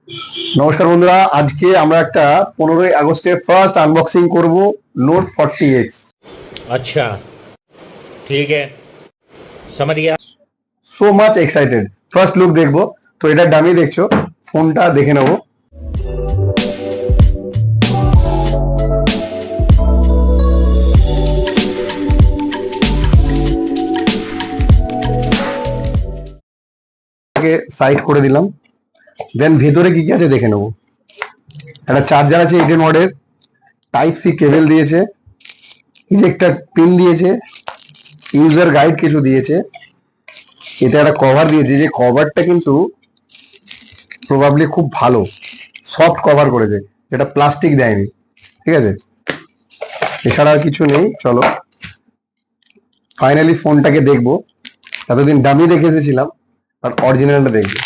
নমস্কার বন্ধুরা, আজকে আমরা একটা 15ই আগস্টে ফার্স্ট আনবক্সিং করব নোট 40X। अच्छा ठीक है समझ गया। So much excited, first look দেখবো। তো এটা ডামি দেখছো, ফোনটা দেখে নেবো। সাইড করে দিলাম, দেন ভেতরে কি কি আছে দেখে নেবো। একটা চার্জার আছে 18 ওয়াটের, টাইপ সি কেবল দিয়েছে, ইজেক্টর পিন দিয়েছে, ইউজার গাইড কিছু দিয়েছে, এটা একটা কভার দিয়েছে, যে কভারটা কিন্তু প্রবাবলি খুব ভালো, সফট কভার করেছে, যেটা প্লাস্টিক দেয়নি। ঠিক আছে, এছাড়া আর কিছু নেই। চলো ফাইনালি ফোনটাকে দেখবো। এতদিন ডামি দেখে এসেছিলাম, আর অরিজিনালটা দেখবো।